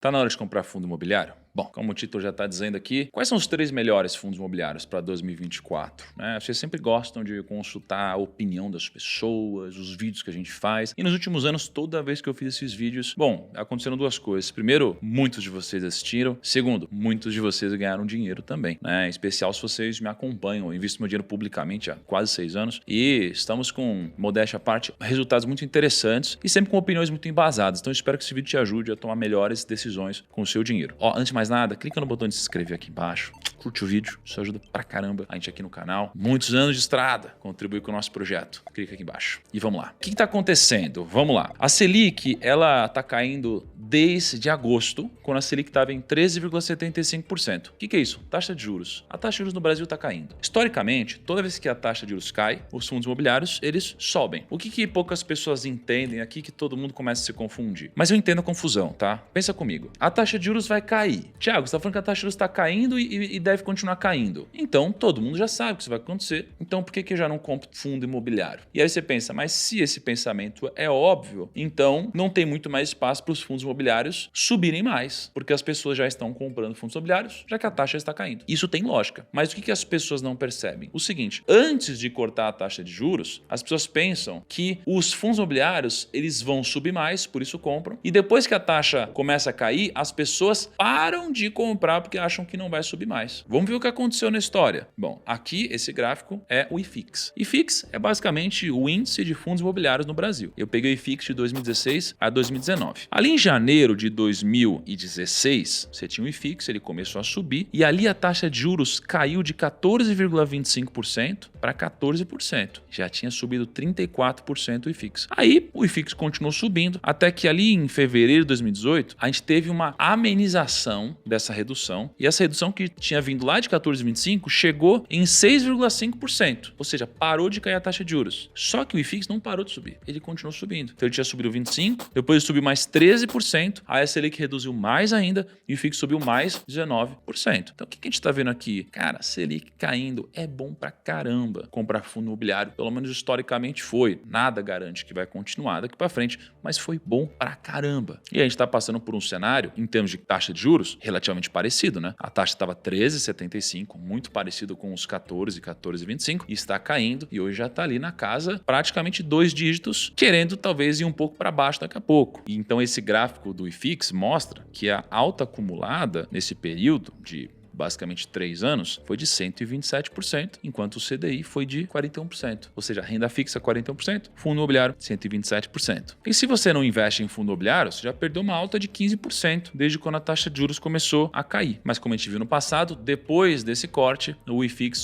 Tá na hora de comprar fundo imobiliário? Bom, como o título já está dizendo aqui, quais são os 3 melhores fundos imobiliários para 2024? Vocês sempre gostam de consultar a opinião das pessoas, os vídeos que a gente faz. E nos últimos anos, toda vez que eu fiz esses vídeos, bom, aconteceram duas coisas. Primeiro, muitos de vocês assistiram. Segundo, muitos de vocês ganharam dinheiro também. Em especial se vocês me acompanham. Eu invisto meu dinheiro publicamente há quase 6 anos. E estamos com, modéstia à parte, resultados muito interessantes e sempre com opiniões muito embasadas. Então eu espero que esse vídeo te ajude a tomar melhores decisões com o seu dinheiro. Antes de mais nada, clica no botão de se inscrever aqui embaixo, curte o vídeo, isso ajuda pra caramba a gente aqui no canal. Muitos anos de estrada, contribui com o nosso projeto. Clica aqui embaixo. E vamos lá. O que tá acontecendo? Vamos lá. A Selic, ela tá caindo desde agosto, quando a Selic estava em 13,75%. O que é isso? Taxa de juros. A taxa de juros no Brasil está caindo. Historicamente, toda vez que a taxa de juros cai, os fundos imobiliários, eles sobem. O que poucas pessoas entendem aqui que todo mundo começa a se confundir? Mas eu entendo a confusão, tá? Pensa comigo. A taxa de juros vai cair. Tiago, você está falando que a taxa de juros está caindo e deve continuar caindo. Então, todo mundo já sabe que isso vai acontecer. Então, por que eu já não compro fundo imobiliário? E aí você pensa, mas se esse pensamento é óbvio, então não tem muito mais espaço para os fundos imobiliários subirem mais, porque as pessoas já estão comprando fundos imobiliários, já que a taxa está caindo. Isso tem lógica. Mas o que as pessoas não percebem? O seguinte, antes de cortar a taxa de juros, as pessoas pensam que os fundos imobiliários, eles vão subir mais, por isso compram, e depois que a taxa começa a cair, as pessoas param de comprar porque acham que não vai subir mais. Vamos ver o que aconteceu na história. Bom, aqui esse gráfico é o IFIX. IFIX é basicamente o índice de fundos imobiliários no Brasil. Eu peguei o IFIX de 2016 a 2019. Ali em janeiro de 2016, você tinha o IFIX, ele começou a subir e ali a taxa de juros caiu de 14,25% para 14%. Já tinha subido 34% o IFIX. Aí o IFIX continuou subindo até que ali em fevereiro de 2018 a gente teve uma amenização dessa redução e essa redução que tinha vindo lá de 14,25 chegou em 6,5%, ou seja, parou de cair a taxa de juros. Só que o IFIX não parou de subir, ele continuou subindo. Então ele tinha subido 25%, depois ele subiu mais 13%, aí a Selic reduziu mais ainda e o IFIX subiu mais 19%. Então o que a gente está vendo aqui? Cara, a Selic caindo é bom pra caramba comprar fundo imobiliário, pelo menos historicamente foi. Nada garante que vai continuar daqui pra frente, mas foi bom pra caramba. E a gente está passando por um cenário, em termos de taxa de juros, relativamente parecido, né? A taxa estava 13,75, muito parecido com os 14, 14,25 e está caindo e hoje já está ali na casa praticamente 2 dígitos, querendo talvez ir um pouco para baixo daqui a pouco. E então esse gráfico do IFIX mostra que a alta acumulada nesse período de basicamente 3 anos, foi de 127%, enquanto o CDI foi de 41%. Ou seja, renda fixa 41%, fundo imobiliário 127%. E se você não investe em fundo imobiliário, você já perdeu uma alta de 15% desde quando a taxa de juros começou a cair. Mas como a gente viu no passado, depois desse corte, o IFIX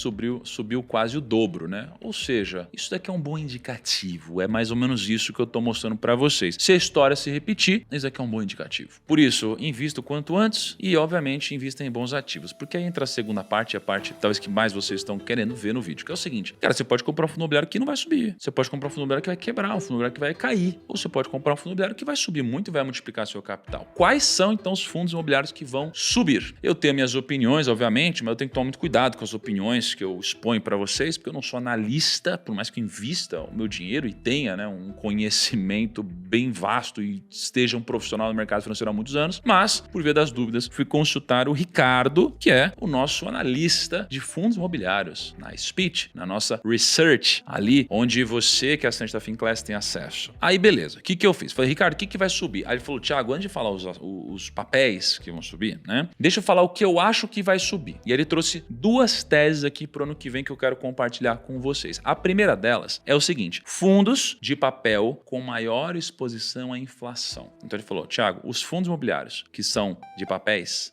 subiu quase o dobro, né? Ou seja, isso daqui é um bom indicativo, é mais ou menos isso que eu estou mostrando para vocês. Se a história se repetir, isso aqui é um bom indicativo. Por isso, invista o quanto antes e, obviamente, invista em bons ativos. Porque aí entra a segunda parte, a parte talvez que mais vocês estão querendo ver no vídeo, que é o seguinte, cara, você pode comprar um fundo imobiliário que não vai subir, você pode comprar um fundo imobiliário que vai quebrar, um fundo imobiliário que vai cair, ou você pode comprar um fundo imobiliário que vai subir muito e vai multiplicar seu capital. Quais são, então, os fundos imobiliários que vão subir? Eu tenho minhas opiniões, obviamente, mas eu tenho que tomar muito cuidado com as opiniões que eu exponho para vocês, porque eu não sou analista, por mais que eu invista o meu dinheiro e tenha, né, um conhecimento bem vasto e esteja um profissional no mercado financeiro há muitos anos, mas, por via das dúvidas, fui consultar o Ricardo, que é o nosso analista de fundos imobiliários, na Speech, na nossa research, ali onde você, que é assinante da Finclass, tem acesso. Aí, beleza. O que eu fiz? Falei, Ricardo, o que vai subir? Aí ele falou, Thiago, antes de falar os papéis que vão subir, né? Deixa eu falar o que eu acho que vai subir. E ele trouxe 2 teses aqui pro ano que vem que eu quero compartilhar com vocês. A primeira delas é o seguinte, fundos de papel com maior exposição à inflação. Então ele falou, Thiago, os fundos imobiliários que são de papéis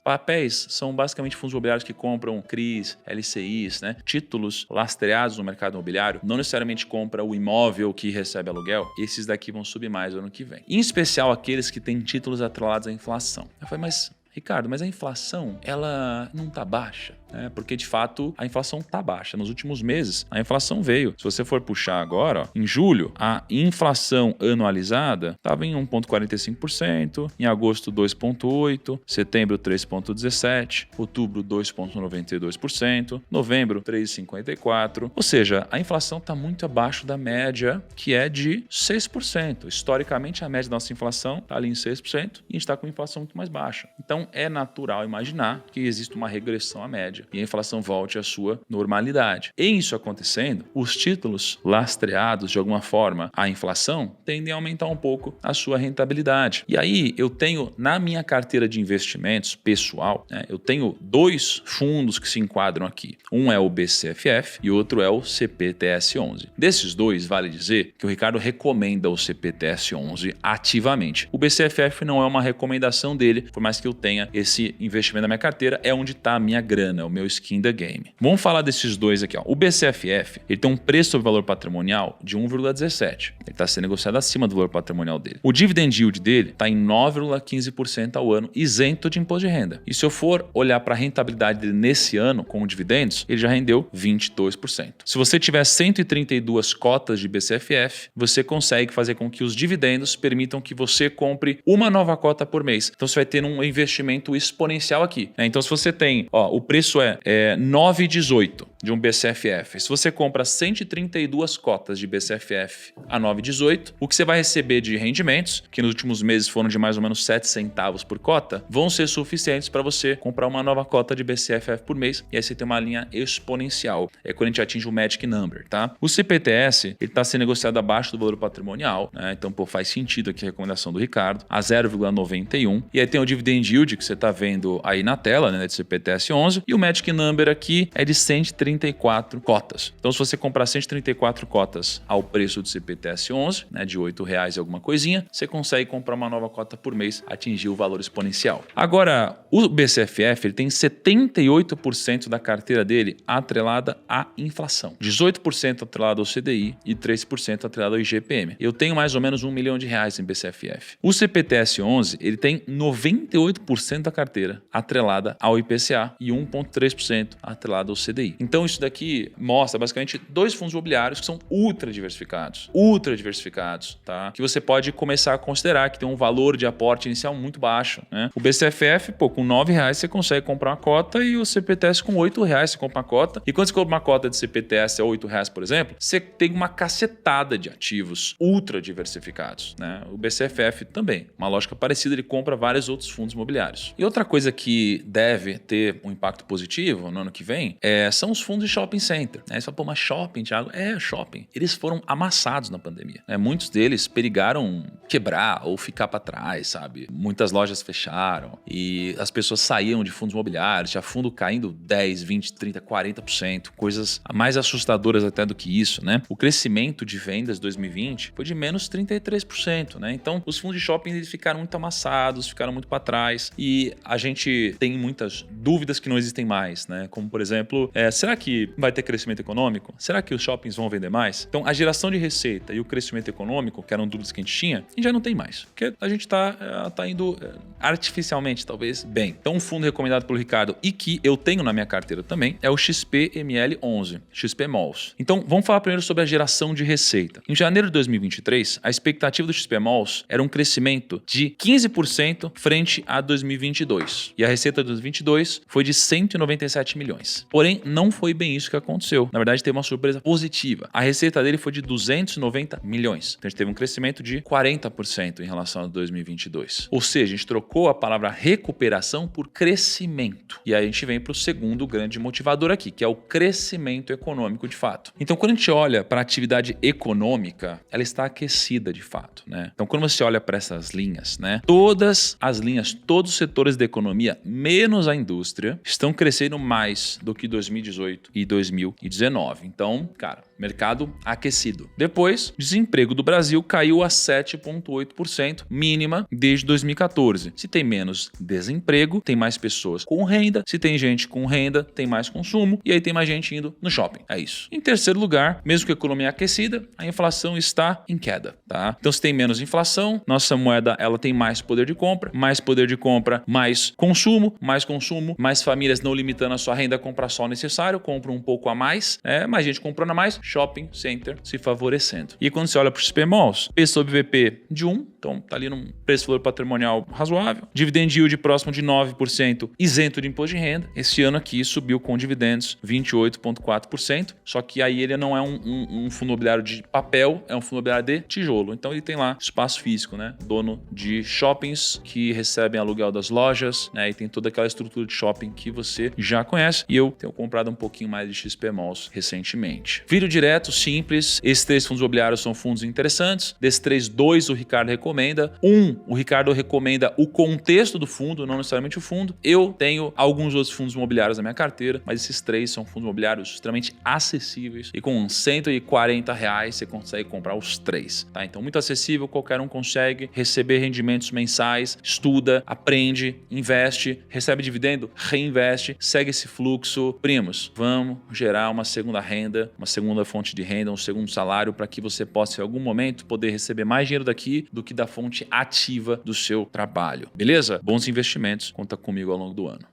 são basicamente fundos imobiliários que compram CRIs, LCIs, né? Títulos lastreados no mercado imobiliário, não necessariamente compra o imóvel que recebe aluguel, esses daqui vão subir mais no ano que vem. Em especial aqueles que têm títulos atrelados à inflação. Eu falei, mas Ricardo, mas a inflação, ela não tá baixa? né? Porque de fato a inflação está baixa. Nos últimos meses a inflação veio. Se você for puxar agora, ó, em julho a inflação anualizada estava em 1,45%, em agosto 2,8%, setembro 3,17%, outubro 2,92%, novembro 3,54%. Ou seja, a inflação está muito abaixo da média, que é de 6%. Historicamente, a média da nossa inflação está ali em 6% e a gente está com inflação muito mais baixa. Então, é natural imaginar que existe uma regressão à média e a inflação volte à sua normalidade. Em isso acontecendo, os títulos lastreados de alguma forma à inflação tendem a aumentar um pouco a sua rentabilidade. E aí, eu tenho na minha carteira de investimentos pessoal, né, eu tenho dois fundos que se enquadram aqui. Um é o BCFF e outro é o CPTS11. Desses dois, vale dizer que o Ricardo recomenda o CPTS11 ativamente. O BCFF não é uma recomendação dele, por mais que eu tenha esse investimento na minha carteira, é onde está a minha grana, o meu skin the game. Vamos falar desses dois aqui, ó. O BCFF, ele tem um preço sobre valor patrimonial de 1,17. Ele está sendo negociado acima do valor patrimonial dele. O dividend yield dele está em 9,15% ao ano, isento de imposto de renda. E se eu for olhar para a rentabilidade dele nesse ano com dividendos, ele já rendeu 22%. Se você tiver 132 cotas de BCFF, você consegue fazer com que os dividendos permitam que você compre uma nova cota por mês. Então você vai ter um investimento exponencial aqui, né? Então se você tem, ó, o preço é 9,18 de um BCFF. Se você compra 132 cotas de BCFF a 9,18, o que você vai receber de rendimentos, que nos últimos meses foram de mais ou menos 7 centavos por cota, vão ser suficientes para você comprar uma nova cota de BCFF por mês, e aí você tem uma linha exponencial. É quando a gente atinge o Magic Number, tá? O CPTS, ele está sendo negociado abaixo do valor patrimonial, né? Então, pô, faz sentido aqui a recomendação do Ricardo, a 0,91. E aí tem o Dividend Yield, que você está vendo aí na tela, né, de CPTS11, e o Magic Number aqui é de 134 cotas. Então, se você comprar 134 cotas ao preço do CPTS11, né, de R$8 e alguma coisinha, você consegue comprar uma nova cota por mês, atingir o valor exponencial. Agora, o BCFF, ele tem 78% da carteira dele atrelada à inflação, 18% atrelado ao CDI e 3% atrelado ao IGPM. Eu tenho mais ou menos R$1 milhão em BCFF. O CPTS11, ele tem 98% da carteira atrelada ao IPCA e 1,3% atrelado ao CDI. Então isso daqui mostra basicamente dois fundos imobiliários que são ultra diversificados, tá? Que você pode começar a considerar que tem um valor de aporte inicial muito baixo, né? O BCFF, pô, com R$9 você consegue comprar uma cota e o CPTS com R$8 você compra uma cota. E quando você compra uma cota de CPTS a R$8, por exemplo, você tem uma cacetada de ativos ultra diversificados, né? O BCFF também, uma lógica parecida, ele compra vários outros fundos imobiliários. E outra coisa que deve ter um impacto positivo no ano que vem são os fundos de shopping center, né? Você fala, pô, mas shopping, Thiago? Shopping. Eles foram amassados na pandemia, né? Muitos deles perigaram quebrar ou ficar para trás, sabe? Muitas lojas fecharam e as pessoas saíam de fundos imobiliários, tinha fundo caindo 10, 20, 30, 40%, coisas mais assustadoras até do que isso, né? O crescimento de vendas em 2020 foi de menos 33%, né? Então, os fundos de shopping eles ficaram muito amassados, ficaram muito para trás e a gente tem muitas dúvidas que não existem mais, né? Como, por exemplo, será que vai ter crescimento econômico? Será que os shoppings vão vender mais? Então, a geração de receita e o crescimento econômico, que eram dúvidas que a gente tinha, a gente já não tem mais, porque a gente tá indo artificialmente, talvez, bem. Então, um fundo recomendado pelo Ricardo e que eu tenho na minha carteira também é o XPML11, XP Malls. Então, vamos falar primeiro sobre a geração de receita. Em janeiro de 2023, a expectativa do XP Malls era um crescimento de 15% frente a 2022. E a receita de 2022 foi de 197 milhões. Porém, não foi bem isso que aconteceu. Na verdade, teve uma surpresa positiva. A receita dele foi de 290 milhões. Então, a gente teve um crescimento de 40% em relação a 2022. Ou seja, a gente trocou a palavra recuperação por crescimento. E aí a gente vem para o segundo grande motivador aqui, que é o crescimento econômico de fato. Então, quando a gente olha para a atividade econômica, ela está aquecida de fato, né? Então, quando você olha para essas linhas, né? Todas as linhas, todos os setores da economia, menos a indústria, estão crescendo mais do que 2018 2018 e 2019. Então, cara, mercado aquecido. Depois, desemprego do Brasil caiu a 7,8%, mínima desde 2014. Se tem menos desemprego, tem mais pessoas com renda. Se tem gente com renda, tem mais consumo. E aí tem mais gente indo no shopping. É isso. Em terceiro lugar, mesmo com a economia aquecida, a inflação está em queda, tá? Então, se tem menos inflação, nossa moeda ela tem mais poder de compra, mais consumo, mais famílias não limitando a sua renda a comprar só o necessário, compram um pouco a mais, mais gente comprando a mais, shopping center se favorecendo. E quando você olha para os XPMOLs, P sobre VP de 1, então tá ali num preço-valor patrimonial razoável, dividend yield próximo de 9%, isento de imposto de renda. Esse ano aqui subiu com dividendos 28,4%, só que aí ele não é um fundo imobiliário de papel, é um fundo imobiliário de tijolo. Então ele tem lá espaço físico, né? Dono de shoppings que recebem aluguel das lojas, né? E tem toda aquela estrutura de shopping que você já conhece. E eu tenho comprado um pouquinho mais de XPMOLs recentemente. Vídeo direto, simples. Esses 3 fundos imobiliários são fundos interessantes. Desses 3, 2 o Ricardo recomenda. O Ricardo recomenda o contexto do fundo, não necessariamente o fundo. Eu tenho alguns outros fundos imobiliários na minha carteira, mas esses 3 são fundos imobiliários extremamente acessíveis e com R$140 você consegue comprar os 3, tá? Então muito acessível, qualquer um consegue receber rendimentos mensais, estuda, aprende, investe, recebe dividendo, reinveste, segue esse fluxo. Primos, vamos gerar uma segunda renda, uma segunda fonte de renda, um segundo salário para que você possa em algum momento poder receber mais dinheiro daqui do que da fonte ativa do seu trabalho. Beleza? Bons investimentos, conta comigo ao longo do ano.